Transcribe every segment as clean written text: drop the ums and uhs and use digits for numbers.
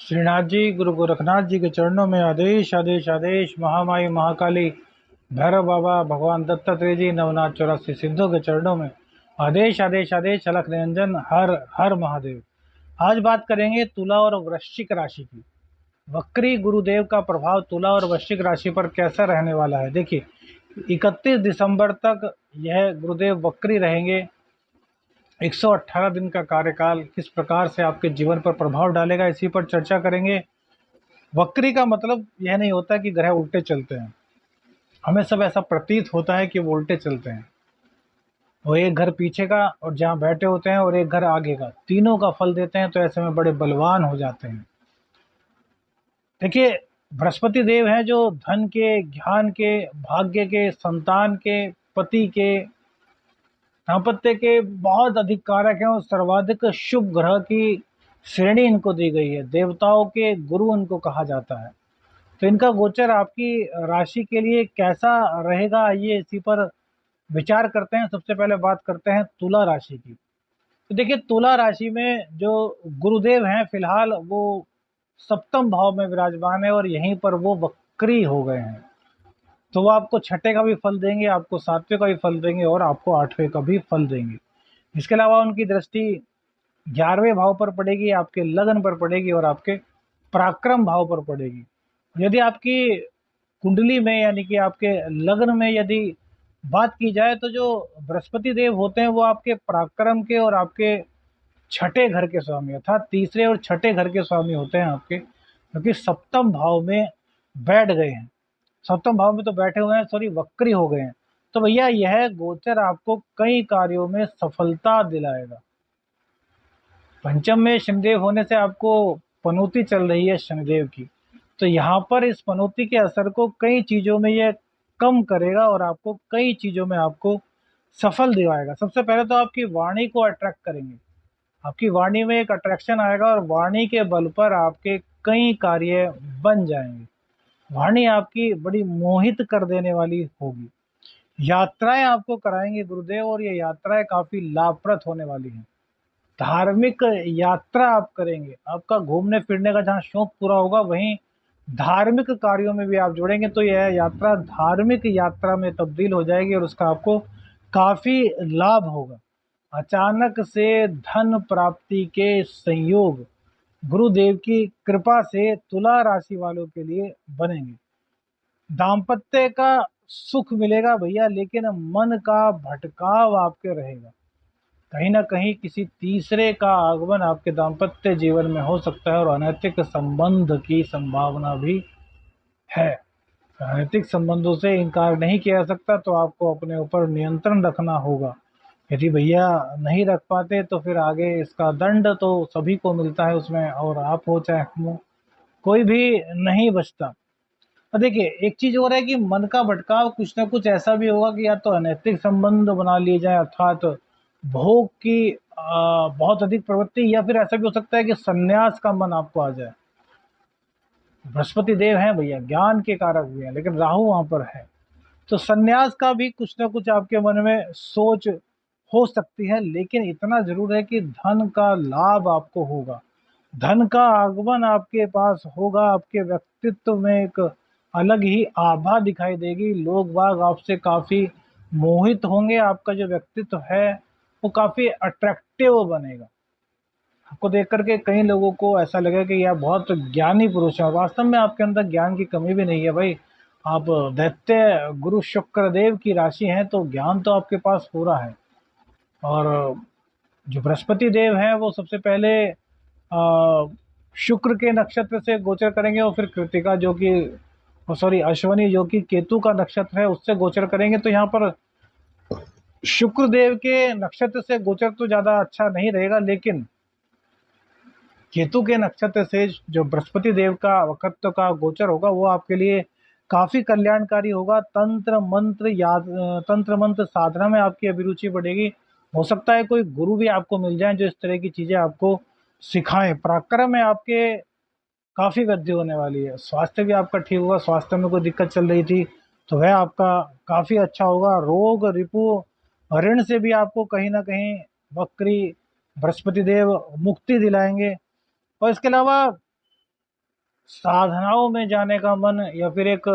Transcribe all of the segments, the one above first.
श्रीनाथ जी, गुरु गोरखनाथ जी के चरणों में आदेश आदेश आदेश। महामाई महाकाली भैरव बाबा, भगवान दत्तात्रेय जी, नवनाथ 84 सिद्धों के चरणों में आदेश आदेश आदेश। अलख निरंजन हर हर महादेव। आज बात करेंगे तुला और वृश्चिक राशि की। वक्री गुरुदेव का प्रभाव तुला और वृश्चिक राशि पर कैसा रहने वाला है। देखिए, 31 दिसंबर तक यह गुरुदेव वक्री रहेंगे। 118 दिन का कार्यकाल किस प्रकार से आपके जीवन पर प्रभाव डालेगा, इसी पर चर्चा करेंगे। वक्री का मतलब यह नहीं होता कि ग्रह उल्टे चलते हैं। हमें सब ऐसा प्रतीत होता है कि वो उल्टे चलते हैं। वो एक घर पीछे का और जहाँ बैठे होते हैं और एक घर आगे का, तीनों का फल देते हैं, तो ऐसे में बड़े बलवान हो जाते हैं। देखिए, बृहस्पति देव हैं जो धन के, ज्ञान के, भाग्य के, संतान के, पति के, दाम्पत्य के बहुत अधिक कारक हैं और सर्वाधिक शुभ ग्रह की श्रेणी इनको दी गई है। देवताओं के गुरु इनको कहा जाता है। तो इनका गोचर आपकी राशि के लिए कैसा रहेगा, आइए इसी पर विचार करते हैं। सबसे पहले बात करते हैं तुला राशि की। तो देखिए, तुला राशि में जो गुरुदेव हैं फिलहाल वो सप्तम भाव में विराजमान है और यहीं पर वो वक्री हो गए हैं। तो वो आपको छठे का भी फल देंगे, आपको सातवें का भी फल देंगे और आपको आठवें का भी फल देंगे। इसके अलावा उनकी दृष्टि 11वें भाव पर पड़ेगी, आपके लगन पर पड़ेगी और आपके पराक्रम भाव पर पड़ेगी। यदि आपकी कुंडली में यानी कि आपके लग्न में यदि बात की जाए तो जो बृहस्पति देव होते हैं वो आपके पराक्रम के और आपके छठे घर के स्वामी, अर्थात तीसरे और छठे घर के स्वामी होते हैं आपके, क्योंकि सप्तम भाव में बैठ गए हैं। सप्तम भाव में तो बैठे हुए हैं, सॉरी वक्री हो गए हैं। तो भैया यह गोचर आपको कई कार्यों में सफलता दिलाएगा। पंचम में शनिदेव होने से आपको पनौती चल रही है शनिदेव की, तो यहाँ पर इस पनौती के असर को कई चीज़ों में यह कम करेगा और आपको कई चीज़ों में आपको सफल दिलाएगा। सबसे पहले तो आपकी वाणी को अट्रैक्ट करेंगे। आपकी वाणी में एक अट्रैक्शन आएगा और वाणी के बल पर आपके कई कार्य बन जाएंगे। वाणी आपकी बड़ी मोहित कर देने वाली होगी। यात्राएं आपको कराएंगे गुरुदेव और ये यात्राएं काफ़ी लाभप्रद होने वाली हैं। धार्मिक यात्रा आप करेंगे, आपका घूमने फिरने का जहाँ शौक पूरा होगा वहीं धार्मिक कार्यों में भी आप जुड़ेंगे, तो यह यात्रा धार्मिक यात्रा में तब्दील हो जाएगी और उसका आपको काफ़ी लाभ होगा। अचानक से धन प्राप्ति के संयोग गुरुदेव की कृपा से तुला राशि वालों के लिए बनेंगे। दाम्पत्य का सुख मिलेगा भैया, लेकिन मन का भटकाव आपके रहेगा। कहीं ना कहीं किसी तीसरे का आगमन आपके दाम्पत्य जीवन में हो सकता है और अनैतिक संबंध की संभावना भी है। अनैतिक संबंधों से इनकार नहीं किया जा सकता, तो आपको अपने ऊपर नियंत्रण रखना होगा। यदि भैया नहीं रख पाते तो फिर आगे इसका दंड तो सभी को मिलता है उसमें, और आप हो चाहे हम हो, कोई भी नहीं बचता। और देखिए, एक चीज और है कि मन का भटकाव कुछ ना कुछ ऐसा भी होगा कि या तो अनैतिक संबंध बना लिए जाए, अर्थात भोग की बहुत अधिक प्रवृत्ति, या फिर ऐसा भी हो सकता है कि संन्यास का मन आपको आ जाए। बृहस्पति देव हैं भैया, ज्ञान के कारक भी हैं, लेकिन राहु वहां पर है, तो संन्यास का भी कुछ ना कुछ आपके मन में सोच हो सकती है। लेकिन इतना जरूर है कि धन का लाभ आपको होगा, धन का आगमन आपके पास होगा। आपके व्यक्तित्व में एक अलग ही आभा दिखाई देगी। लोग बाग आपसे काफ़ी मोहित होंगे। आपका जो व्यक्तित्व है वो काफ़ी अट्रैक्टिव बनेगा। आपको देख करके कई लोगों को ऐसा लगेगा कि यह बहुत ज्ञानी पुरुष है। वास्तव में आपके अंदर ज्ञान की कमी भी नहीं है भाई। आप दैत्य गुरु शुक्र देव की राशि हैं, तो ज्ञान तो आपके पास पूरा है। और जो बृहस्पति देव हैं वो सबसे पहले शुक्र के नक्षत्र से गोचर करेंगे और फिर कृतिका जो कि सॉरी अश्वनी जो कि केतु का नक्षत्र है उससे गोचर करेंगे। तो यहाँ पर शुक्र देव के नक्षत्र से गोचर तो ज़्यादा अच्छा नहीं रहेगा, लेकिन केतु के नक्षत्र से जो बृहस्पति देव का वक्रत्व का गोचर होगा वो आपके लिए काफ़ी कल्याणकारी होगा। तंत्र मंत्र साधना में आपकी अभिरुचि बढ़ेगी। हो सकता है कोई गुरु भी आपको मिल जाए जो इस तरह की चीज़ें आपको सिखाएं। पराक्रम में आपके काफ़ी वृद्धि होने वाली है। स्वास्थ्य भी आपका ठीक होगा। स्वास्थ्य में कोई दिक्कत चल रही थी तो वह आपका काफ़ी अच्छा होगा। रोग रिपु ऋण से भी आपको कहीं ना कहीं वक्री बृहस्पति देव मुक्ति दिलाएंगे। और इसके अलावा साधनाओं में जाने का मन, या फिर एक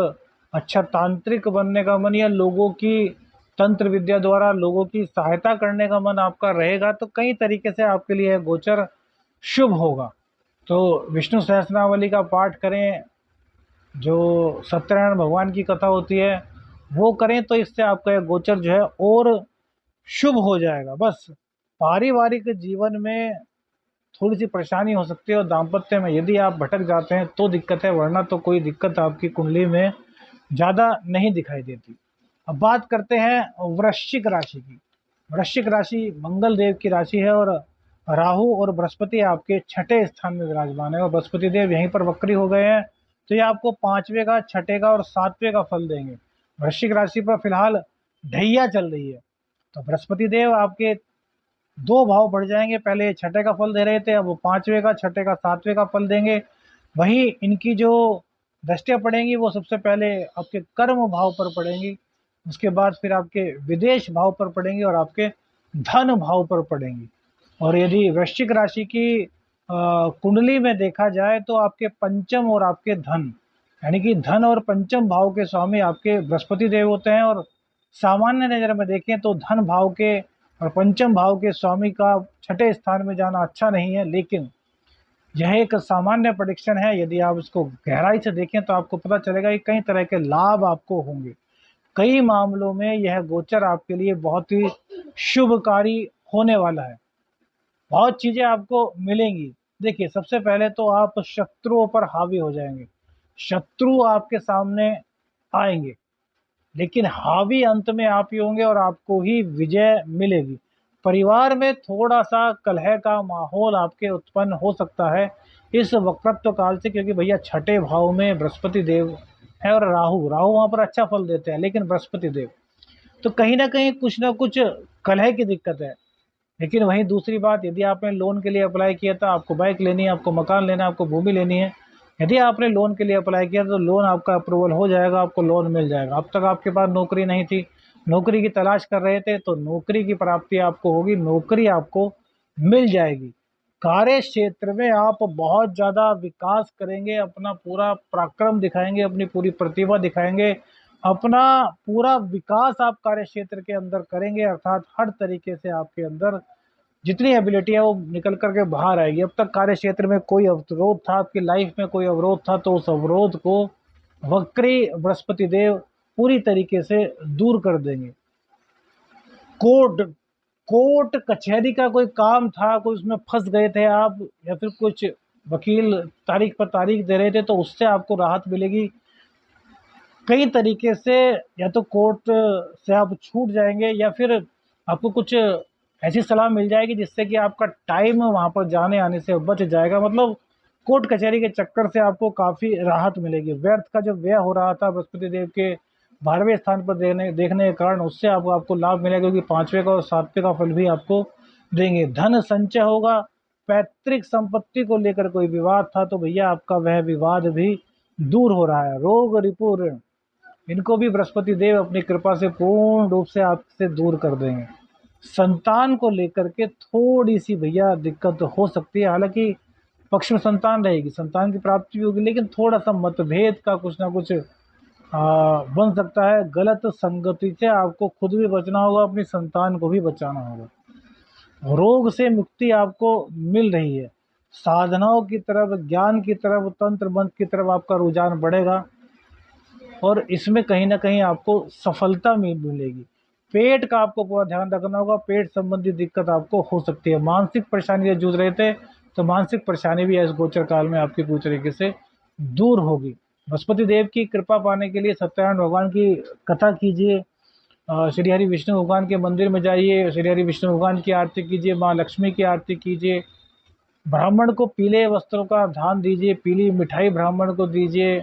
अच्छा तांत्रिक बनने का मन, या लोगों की तंत्र विद्या द्वारा लोगों की सहायता करने का मन आपका रहेगा, तो कई तरीके से आपके लिए गोचर शुभ होगा। तो विष्णु सहस्रनामावली का पाठ करें, जो सत्यनारायण भगवान की कथा होती है वो करें, तो इससे आपका यह गोचर जो है और शुभ हो जाएगा। बस पारिवारिक जीवन में थोड़ी सी परेशानी हो सकती है, और दाम्पत्य में यदि आप भटक जाते हैं तो दिक्कत है, वरना तो कोई दिक्कत आपकी कुंडली में ज़्यादा नहीं दिखाई देती। अब बात करते हैं वृश्चिक राशि की। वृश्चिक राशि मंगल देव की राशि है, और राहु और बृहस्पति आपके छठे स्थान में विराजमान है, और बृहस्पति देव यहीं पर वक्री हो गए हैं, तो ये आपको पांचवें का, छठे का और सातवें का फल देंगे। वृश्चिक राशि पर फिलहाल ढैया चल रही है, तो बृहस्पति देव आपके 2 भाव बढ़ जाएंगे। पहले छठे का फल दे रहे थे, अब वो पांचवें का, छठे का, सातवें का फल देंगे। वहीं इनकी जो दृष्टियां पड़ेंगी वो सबसे पहले आपके कर्म भाव पर पड़ेंगी, उसके बाद फिर आपके विदेश भाव पर पड़ेंगी, और आपके धन भाव पर पड़ेंगी। और यदि वृश्चिक राशि की कुंडली में देखा जाए तो आपके पंचम और आपके धन, यानी कि धन और पंचम भाव के स्वामी आपके बृहस्पति देव होते हैं, और सामान्य नज़र में देखें तो धन भाव के और पंचम भाव के स्वामी का छठे स्थान में जाना अच्छा नहीं है। लेकिन यह एक सामान्य प्रेडिक्शन है, यदि आप इसको गहराई से देखें तो आपको पता चलेगा कि कई तरह के लाभ आपको होंगे। कई मामलों में यह गोचर आपके लिए बहुत ही शुभकारी होने वाला है, बहुत चीज़ें आपको मिलेंगी। देखिए, सबसे पहले तो आप शत्रुओं पर हावी हो जाएंगे, शत्रु आपके सामने आएंगे, लेकिन हावी अंत में आप ही होंगे और आपको ही विजय मिलेगी। परिवार में थोड़ा सा कलह का माहौल आपके उत्पन्न हो सकता है इस वक्रत्व काल से, क्योंकि भैया छठे भाव में बृहस्पति देव है, और राहु राहु वहाँ पर अच्छा फल देते हैं, लेकिन बृहस्पति देव, तो कहीं ना कहीं कुछ ना कुछ कलह की दिक्कत है। लेकिन वहीं दूसरी बात, यदि आपने लोन के लिए अप्लाई किया था, आपको बाइक लेनी है, आपको मकान लेना है, आपको भूमि लेनी है, यदि आपने लोन के लिए अप्लाई किया तो लोन आपका अप्रूवल हो जाएगा, आपको लोन मिल जाएगा। अब तक आपके पास नौकरी नहीं थी, नौकरी की तलाश कर रहे थे, तो नौकरी की प्राप्ति आपको होगी, नौकरी आपको मिल जाएगी। कार्य क्षेत्र में आप बहुत ज़्यादा विकास करेंगे, अपना पूरा पराक्रम दिखाएंगे, अपनी पूरी प्रतिभा दिखाएंगे, अपना पूरा विकास आप कार्य क्षेत्र के अंदर करेंगे, अर्थात हर तरीके से आपके अंदर जितनी एबिलिटी है वो निकल करके बाहर आएगी। अब तक कार्य क्षेत्र में कोई अवरोध था, आपकी लाइफ में कोई अवरोध था, तो उस अवरोध को वक्री बृहस्पति देव पूरी तरीके से दूर कर देंगे। कोर्ट कोर्ट कचहरी का कोई काम था, कोई उसमें फंस गए थे आप, या फिर कुछ वकील तारीख पर तारीख दे रहे थे, तो उससे आपको राहत मिलेगी। कई तरीके से या तो कोर्ट से आप छूट जाएंगे, या फिर आपको कुछ ऐसी सलाह मिल जाएगी जिससे कि आपका टाइम वहाँ पर जाने आने से बच जाएगा। मतलब कोर्ट कचहरी के चक्कर से आपको काफ़ी राहत मिलेगी। व्यर्थ का जो व्यय हो रहा था बृहस्पति देव के 12वें स्थान पर देखने के कारण, उससे आपको लाभ मिलेगा, क्योंकि 5वें का और 7वें का फल भी आपको देंगे। धन संचय होगा। पैतृक संपत्ति को लेकर कोई विवाद था तो भैया आपका वह विवाद भी दूर हो रहा है। रोग रिपु ऋण, इनको भी बृहस्पति देव अपनी कृपा से पूर्ण रूप से आपसे दूर कर देंगे। संतान को लेकर के थोड़ी सी भैया दिक्कत हो सकती है, हालांकि पक्ष में संतान रहेगी, संतान की प्राप्ति भी होगी, लेकिन थोड़ा सा मतभेद का कुछ ना कुछ बन सकता है। गलत संगति से आपको खुद भी बचना होगा, अपनी संतान को भी बचाना होगा। रोग से मुक्ति आपको मिल रही है। साधनाओं की तरफ, ज्ञान की तरफ, तंत्र मंत्र की तरफ आपका रुझान बढ़ेगा, और इसमें कहीं ना कहीं आपको सफलता मिलेगी। पेट का आपको पूरा ध्यान रखना होगा, पेट संबंधी दिक्कत आपको हो सकती है। मानसिक परेशानी से जूझ रहे थे तो मानसिक परेशानी भी इस गोचर काल में आपकी पूरी तरीके से दूर होगी। बृहस्पति देव की कृपा पाने के लिए सत्यनारायण भगवान की कथा कीजिए, श्री हरि विष्णु भगवान के मंदिर में जाइए, श्री हरि विष्णु भगवान की आरती कीजिए, माँ लक्ष्मी की आरती कीजिए, ब्राह्मण को पीले वस्त्रों का दान दीजिए, पीली मिठाई ब्राह्मण को दीजिए।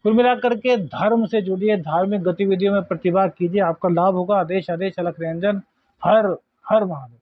कुल मिलाकर के धर्म से जुड़िए, धार्मिक गतिविधियों में प्रतिभाग कीजिए, आपका लाभ होगा। आदेश आदेश अलख निरंजन। हर हर महादेव।